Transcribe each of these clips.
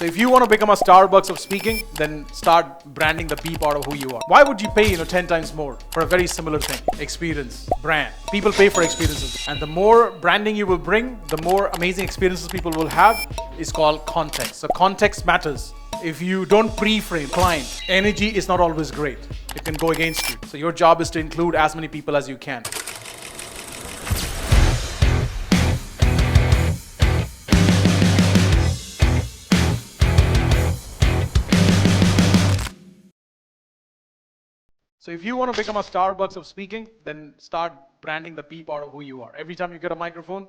So if you want to become a Starbucks of speaking, then start branding the B part of who you are. Why would you pay 10 times more for a very similar thing? Experience, brand. People pay for experiences. And the more branding you will bring, the more amazing experiences people will have is called context. So context matters. If you don't pre-frame client, energy is not always great. It can go against you. So your job is to include as many people as you can. So if you want to become a Starbucks of speaking, then start branding the P part of who you are. Every time you get a microphone,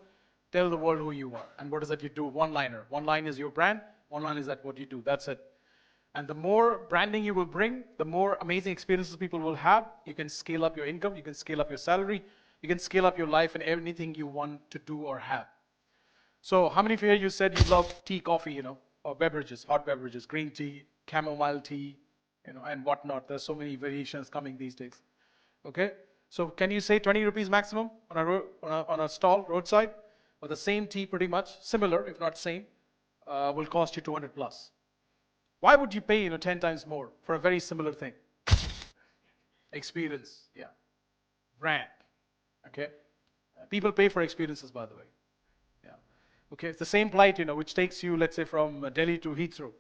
tell the world who you are. And what is that you do? One-liner. One line is your brand. One line is that what you do. That's it. And the more branding you will bring, the more amazing experiences people will have. You can scale up your income. You can scale up your salary. You can scale up your life and anything you want to do or have. So how many of you here you said you love tea, coffee, or beverages, hot beverages, green tea, chamomile tea, and whatnot. There's so many variations coming these days. Okay, so can you say 20 rupees maximum on a stall roadside? Or the same tea, pretty much similar, if not same, will cost you 200 plus. Why would you pay 10 times more for a very similar thing? Experience, yeah, brand. Okay, people pay for experiences, by the way. Yeah. Okay, it's the same flight, which takes you, let's say, from Delhi to Heathrow.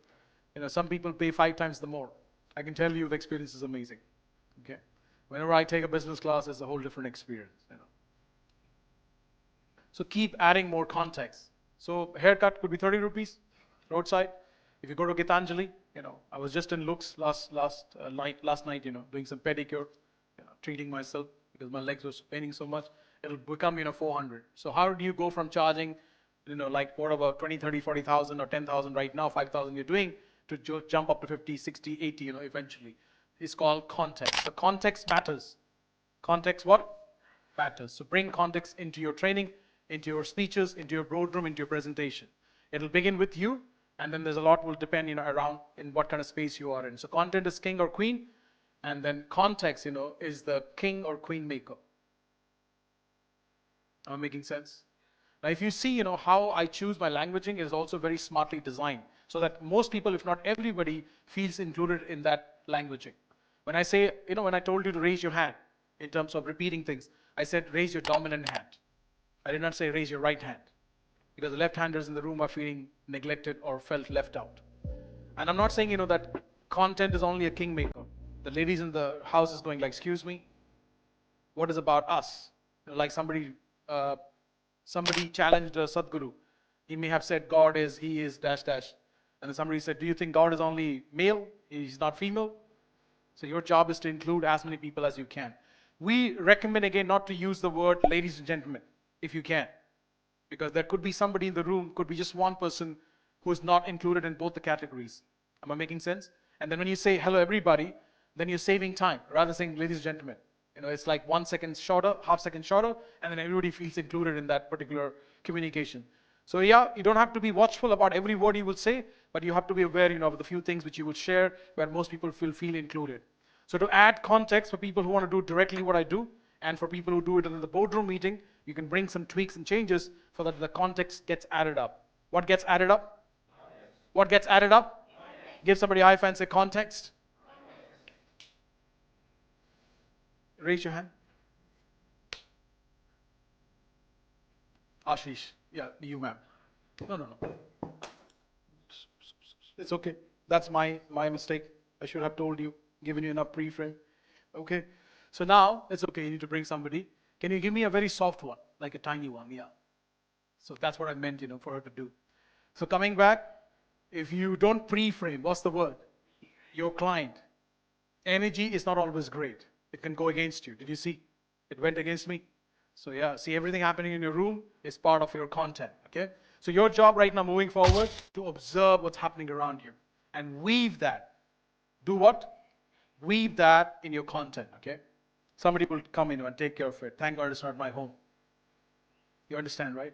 Some people pay 5 times the more. I can tell you the experience is amazing. Okay, whenever I take a business class, it's a whole different experience. So keep adding more context. So haircut could be 30 rupees, roadside. If you go to Gitanjali, I was just in Lux last night, doing some pedicure, treating myself because my legs were paining so much. It'll become, 400. So how do you go from charging, like what about 20, 30, 40,000 or 10,000 right now, 5,000 you're doing, to jump up to 50, 60, 80, eventually. It's called context. The context matters. Context what? Matters. So bring context into your training, into your speeches, into your boardroom, into your presentation. It'll begin with you, and then there's a lot will depend, around in what kind of space you are in. So content is king or queen, and then context, is the king or queen maker. Am I making sense? Now, if you see, how I choose my languaging is also very smartly designed so that most people, if not everybody, feels included in that languaging. When I say, when I told you to raise your hand in terms of repeating things, I said raise your dominant hand. I did not say raise your right hand because the left-handers in the room are feeling neglected or felt left out. And I'm not saying, that content is only a kingmaker. The ladies in the house is going like, excuse me, what is about us? Like somebody challenged Sadhguru. He may have said God is, he is, dash, dash. And then somebody said, do you think God is only male? He's not female? So your job is to include as many people as you can. We recommend, again, not to use the word ladies and gentlemen, if you can. Because there could be somebody in the room, could be just one person who is not included in both the categories. Am I making sense? And then when you say hello everybody, then you're saving time rather than saying ladies and gentlemen. It's like 1 second shorter, half second shorter, and then everybody feels included in that particular communication. So yeah, you don't have to be watchful about every word you will say, but you have to be aware, of the few things which you will share where most people feel included. So to add context for people who want to do directly what I do, and for people who do it in the boardroom meeting, you can bring some tweaks and changes so that the context gets added up. What gets added up? What gets added up? Give somebody a high five and say context. Raise your hand. Ashish. Yeah, you, ma'am. No. It's okay. That's my mistake. I should have told you, given you enough pre-frame. Okay. So now, it's okay. You need to bring somebody. Can you give me a very soft one, like a tiny one? Yeah. So that's what I meant, for her to do. So coming back, if you don't pre-frame, what's the word? Your client. Energy is not always great. It can go against you. Did you see? It went against me. So yeah, see, everything happening in your room is part of your content. Okay. So your job right now moving forward to observe what's happening around you and weave that. Do what? Weave that in your content. Okay. Somebody will come in and take care of it. Thank God it's not my home. You understand, right?